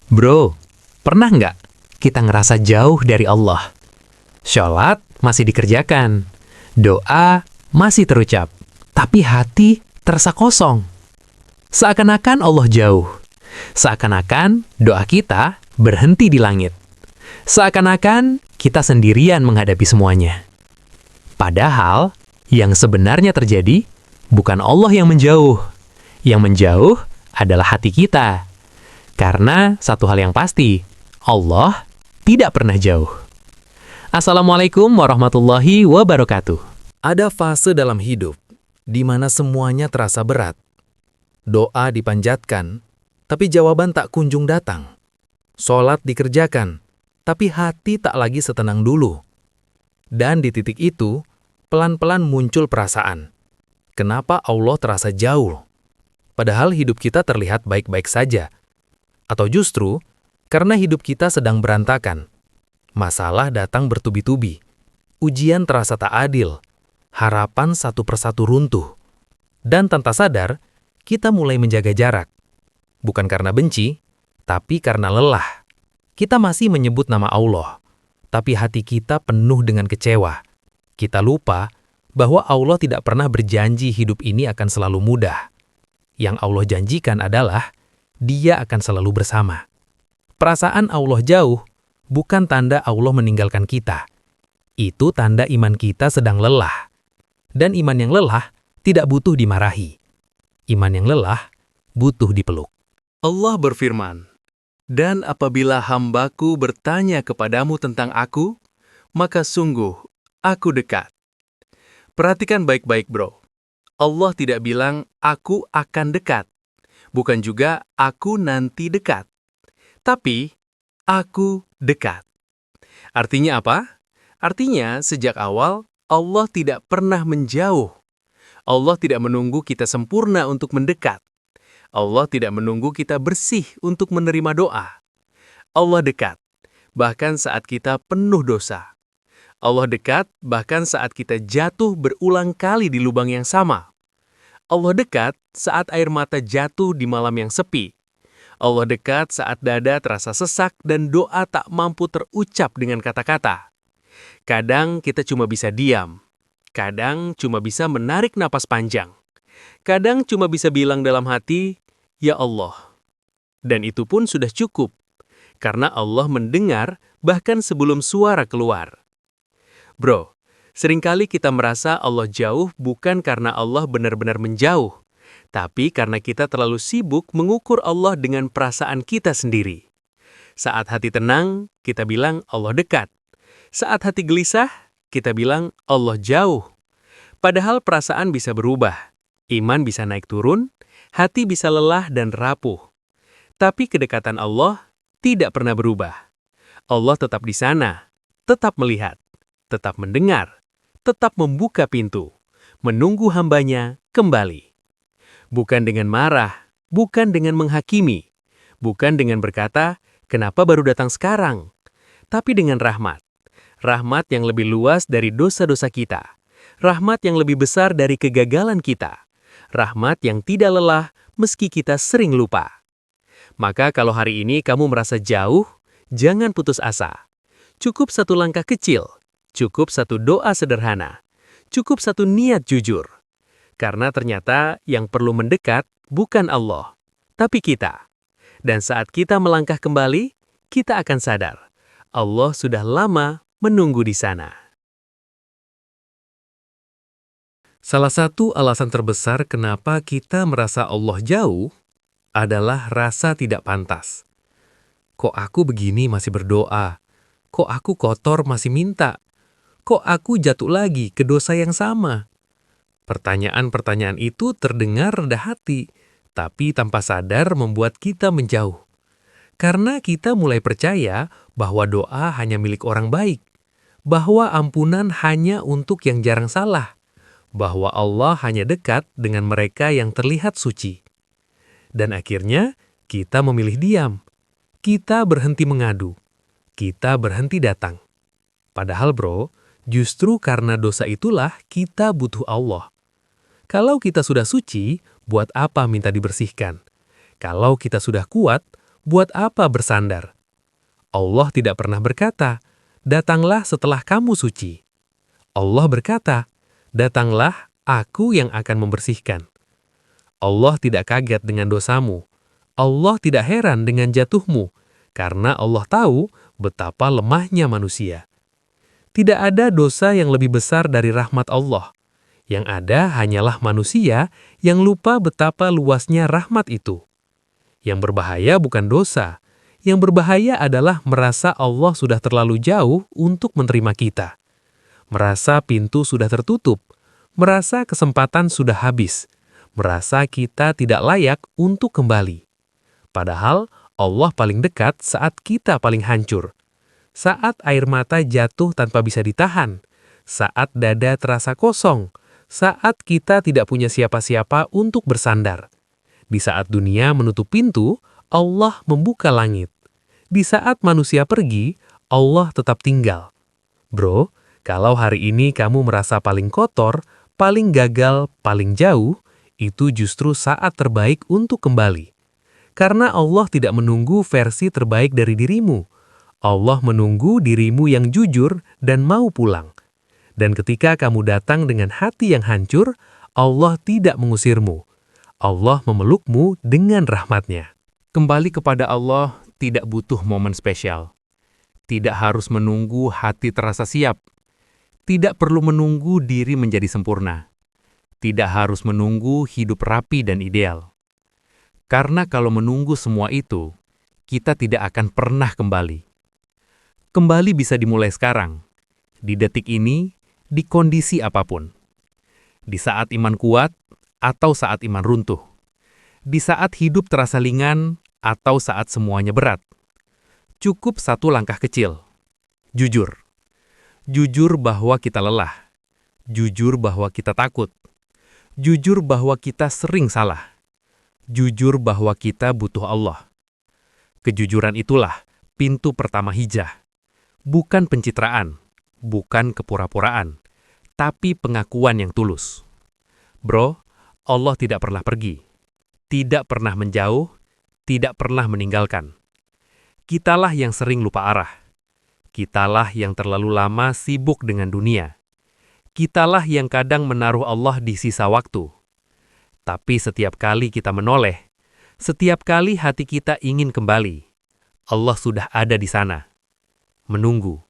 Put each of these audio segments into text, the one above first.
Bro, pernah nggak kita ngerasa jauh dari Allah? Sholat masih dikerjakan, doa masih terucap, tapi hati terasa kosong. Seakan-akan Allah jauh, seakan-akan doa kita berhenti di langit. Seakan-akan kita sendirian menghadapi semuanya. Padahal, yang sebenarnya terjadi bukan Allah yang menjauh. Yang menjauh adalah hati kita. Karena satu hal yang pasti, Allah tidak pernah jauh. Assalamualaikum warahmatullahi wabarakatuh. Ada fase dalam hidup di mana semuanya terasa berat. Doa dipanjatkan, tapi jawaban tak kunjung datang. Sholat dikerjakan, tapi hati tak lagi setenang dulu. Dan di titik itu, pelan-pelan muncul perasaan. Kenapa Allah terasa jauh? Padahal hidup kita terlihat baik-baik saja. Atau justru, karena hidup kita sedang berantakan. Masalah datang bertubi-tubi. Ujian terasa tak adil. Harapan satu persatu runtuh. Dan tanpa sadar, kita mulai menjaga jarak. Bukan karena benci, tapi karena lelah. Kita masih menyebut nama Allah, tapi hati kita penuh dengan kecewa. Kita lupa bahwa Allah tidak pernah berjanji hidup ini akan selalu mudah. Yang Allah janjikan adalah Dia akan selalu bersama. Perasaan Allah jauh bukan tanda Allah meninggalkan kita. Itu tanda iman kita sedang lelah. Dan iman yang lelah tidak butuh dimarahi. Iman yang lelah butuh dipeluk. Allah berfirman, "Dan apabila hambaku bertanya kepadamu tentang aku, maka sungguh aku dekat." Perhatikan baik-baik, bro. Allah tidak bilang, "Aku akan dekat." Bukan juga, "Aku nanti dekat." Tapi, "Aku dekat." Artinya apa? Artinya, sejak awal, Allah tidak pernah menjauh. Allah tidak menunggu kita sempurna untuk mendekat. Allah tidak menunggu kita bersih untuk menerima doa. Allah dekat, bahkan saat kita penuh dosa. Allah dekat, bahkan saat kita jatuh berulang kali di lubang yang sama. Allah dekat saat air mata jatuh di malam yang sepi. Allah dekat saat dada terasa sesak dan doa tak mampu terucap dengan kata-kata. Kadang kita cuma bisa diam. Kadang cuma bisa menarik napas panjang. Kadang cuma bisa bilang dalam hati, "Ya Allah." Dan itu pun sudah cukup, karena Allah mendengar bahkan sebelum suara keluar. Bro, seringkali kita merasa Allah jauh bukan karena Allah benar-benar menjauh, tapi karena kita terlalu sibuk mengukur Allah dengan perasaan kita sendiri. Saat hati tenang, kita bilang Allah dekat. Saat hati gelisah, kita bilang Allah jauh. Padahal perasaan bisa berubah, iman bisa naik turun, hati bisa lelah dan rapuh. Tapi kedekatan Allah tidak pernah berubah. Allah tetap di sana, tetap melihat, tetap mendengar, tetap membuka pintu, menunggu hambanya kembali. Bukan dengan marah, bukan dengan menghakimi, bukan dengan berkata, "Kenapa baru datang sekarang?" Tapi dengan rahmat. Rahmat yang lebih luas dari dosa-dosa kita. Rahmat yang lebih besar dari kegagalan kita. Rahmat yang tidak lelah meski kita sering lupa. Maka kalau hari ini kamu merasa jauh, jangan putus asa. Cukup satu langkah kecil. Cukup satu doa sederhana. Cukup satu niat jujur. Karena ternyata yang perlu mendekat bukan Allah, tapi kita. Dan saat kita melangkah kembali, kita akan sadar, Allah sudah lama menunggu di sana. Salah satu alasan terbesar kenapa kita merasa Allah jauh adalah rasa tidak pantas. Kok aku begini masih berdoa? Kok aku kotor masih minta? Kok aku jatuh lagi ke dosa yang sama? Pertanyaan-pertanyaan itu terdengar rendah hati, tapi tanpa sadar membuat kita menjauh. Karena kita mulai percaya bahwa doa hanya milik orang baik, bahwa ampunan hanya untuk yang jarang salah, bahwa Allah hanya dekat dengan mereka yang terlihat suci. Dan akhirnya, kita memilih diam. Kita berhenti mengadu. Kita berhenti datang. Padahal bro, justru karena dosa itulah kita butuh Allah. Kalau kita sudah suci, buat apa minta dibersihkan? Kalau kita sudah kuat, Buat apa bersandar? Allah tidak pernah berkata, "Datanglah setelah kamu suci." Allah berkata, "Datanglah, aku yang akan membersihkan." Allah tidak kaget dengan dosamu. Allah tidak heran dengan jatuhmu, karena Allah tahu betapa lemahnya manusia. Tidak ada dosa yang lebih besar dari rahmat Allah. Yang ada hanyalah manusia yang lupa betapa luasnya rahmat itu. Yang berbahaya bukan dosa. Yang berbahaya adalah merasa Allah sudah terlalu jauh untuk menerima kita. Merasa pintu sudah tertutup. Merasa kesempatan sudah habis. Merasa kita tidak layak untuk kembali. Padahal Allah paling dekat saat kita paling hancur. Saat air mata jatuh tanpa bisa ditahan. Saat dada terasa kosong. Saat kita tidak punya siapa-siapa untuk bersandar. Di saat dunia menutup pintu, Allah membuka langit. Di saat manusia pergi, Allah tetap tinggal. Bro, kalau hari ini kamu merasa paling kotor, paling gagal, paling jauh, itu justru saat terbaik untuk kembali. Karena Allah tidak menunggu versi terbaik dari dirimu. Allah menunggu dirimu yang jujur dan mau pulang. Dan ketika kamu datang dengan hati yang hancur, Allah tidak mengusirmu. Allah memelukmu dengan rahmat-Nya. Kembali kepada Allah tidak butuh momen spesial. Tidak harus menunggu hati terasa siap. Tidak perlu menunggu diri menjadi sempurna. Tidak harus menunggu hidup rapi dan ideal. Karena kalau menunggu semua itu, kita tidak akan pernah kembali. Kembali bisa dimulai sekarang, di detik ini, di kondisi apapun. Di saat iman kuat atau saat iman runtuh. Di saat hidup terasa ringan atau saat semuanya berat. Cukup satu langkah kecil. Jujur. Jujur bahwa kita lelah. Jujur bahwa kita takut. Jujur bahwa kita sering salah. Jujur bahwa kita butuh Allah. Kejujuran itulah pintu pertama hijrah. Bukan pencitraan, bukan kepura-puraan, tapi pengakuan yang tulus. Bro, Allah tidak pernah pergi, tidak pernah menjauh, tidak pernah meninggalkan. Kitalah yang sering lupa arah. Kitalah yang terlalu lama sibuk dengan dunia. Kitalah yang kadang menaruh Allah di sisa waktu. Tapi setiap kali kita menoleh, setiap kali hati kita ingin kembali, Allah sudah ada di sana. Menunggu,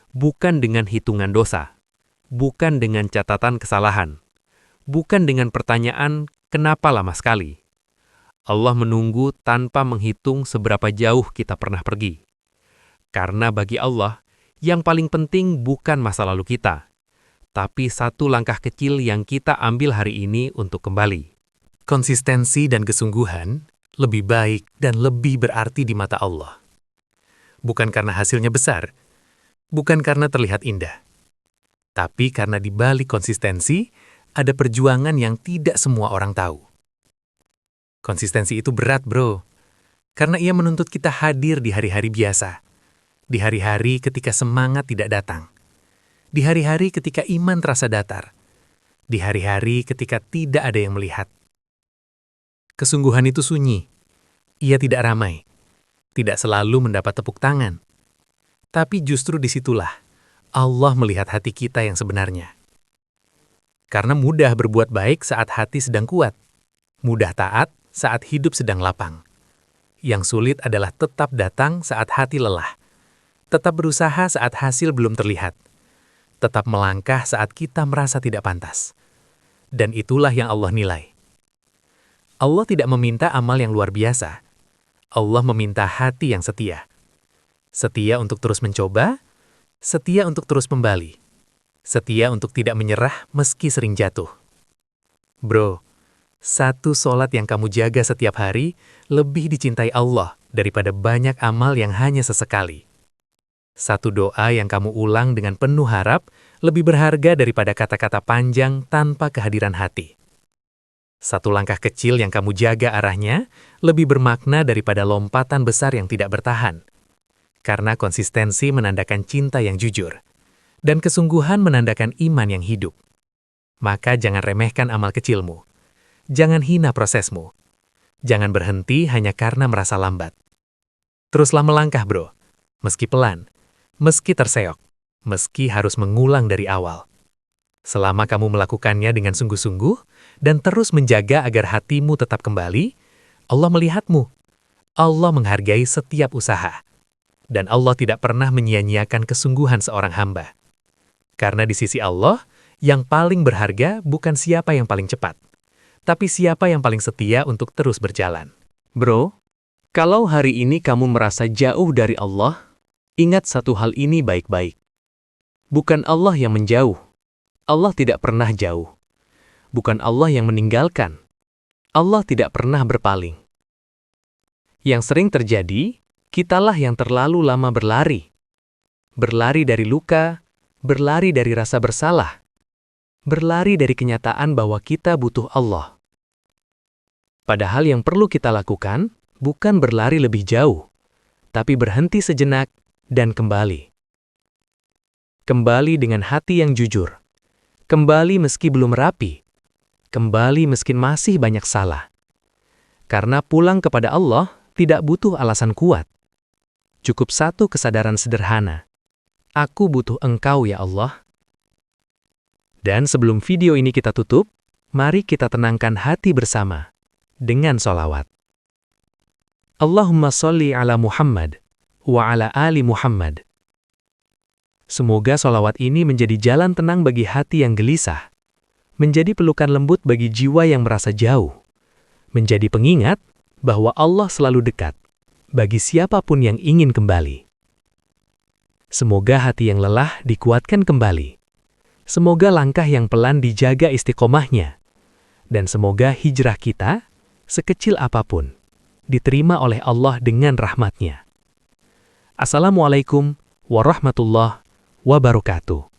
bukan dengan hitungan dosa, bukan dengan catatan kesalahan, bukan dengan pertanyaan kenapa lama sekali. Allah menunggu tanpa menghitung seberapa jauh kita pernah pergi. Karena bagi Allah, yang paling penting bukan masa lalu kita, tapi satu langkah kecil yang kita ambil hari ini untuk kembali. Konsistensi dan kesungguhan lebih baik dan lebih berarti di mata Allah. Bukan karena hasilnya besar, bukan karena terlihat indah, tapi karena di balik konsistensi ada perjuangan yang tidak semua orang tahu. Konsistensi itu berat, bro, karena ia menuntut kita hadir di hari-hari biasa, di hari-hari ketika semangat tidak datang, di hari-hari ketika iman terasa datar, di hari-hari ketika tidak ada yang melihat. Kesungguhan itu sunyi, ia tidak ramai, tidak selalu mendapat tepuk tangan. Tapi justru disitulah Allah melihat hati kita yang sebenarnya. Karena mudah berbuat baik saat hati sedang kuat, mudah taat saat hidup sedang lapang. Yang sulit adalah tetap datang saat hati lelah, tetap berusaha saat hasil belum terlihat, tetap melangkah saat kita merasa tidak pantas. Dan itulah yang Allah nilai. Allah tidak meminta amal yang luar biasa. Allah meminta hati yang setia. Setia untuk terus mencoba, setia untuk terus kembali. Setia untuk tidak menyerah meski sering jatuh. Bro, satu sholat yang kamu jaga setiap hari lebih dicintai Allah daripada banyak amal yang hanya sesekali. Satu doa yang kamu ulang dengan penuh harap lebih berharga daripada kata-kata panjang tanpa kehadiran hati. Satu langkah kecil yang kamu jaga arahnya lebih bermakna daripada lompatan besar yang tidak bertahan. Karena konsistensi menandakan cinta yang jujur, dan kesungguhan menandakan iman yang hidup. Maka jangan remehkan amal kecilmu. Jangan hina prosesmu. Jangan berhenti hanya karena merasa lambat. Teruslah melangkah, bro. Meski pelan, meski terseok, meski harus mengulang dari awal. Selama kamu melakukannya dengan sungguh-sungguh dan terus menjaga agar hatimu tetap kembali, Allah melihatmu. Allah menghargai setiap usaha. Dan Allah tidak pernah menyia-nyiakan kesungguhan seorang hamba. Karena di sisi Allah, yang paling berharga bukan siapa yang paling cepat, tapi siapa yang paling setia untuk terus berjalan. Bro, kalau hari ini kamu merasa jauh dari Allah, ingat satu hal ini baik-baik. Bukan Allah yang menjauh. Allah tidak pernah jauh. Bukan Allah yang meninggalkan. Allah tidak pernah berpaling. Yang sering terjadi, kitalah yang terlalu lama berlari. Berlari dari luka, berlari dari rasa bersalah, berlari dari kenyataan bahwa kita butuh Allah. Padahal yang perlu kita lakukan bukan berlari lebih jauh, tapi berhenti sejenak dan kembali. Kembali dengan hati yang jujur. Kembali meski belum rapi. Kembali meski masih banyak salah. Karena pulang kepada Allah tidak butuh alasan kuat. Cukup satu kesadaran sederhana. Aku butuh Engkau ya Allah. Dan sebelum video ini kita tutup, mari kita tenangkan hati bersama dengan sholawat. Allahumma sholli ala Muhammad wa ala ali Muhammad. Semoga sholawat ini menjadi jalan tenang bagi hati yang gelisah, menjadi pelukan lembut bagi jiwa yang merasa jauh, menjadi pengingat bahwa Allah selalu dekat bagi siapapun yang ingin kembali. Semoga hati yang lelah dikuatkan kembali. Semoga langkah yang pelan dijaga istiqomahnya. Dan semoga hijrah kita, sekecil apapun, diterima oleh Allah dengan rahmat-Nya. Assalamualaikum warahmatullahi wabarakatuh.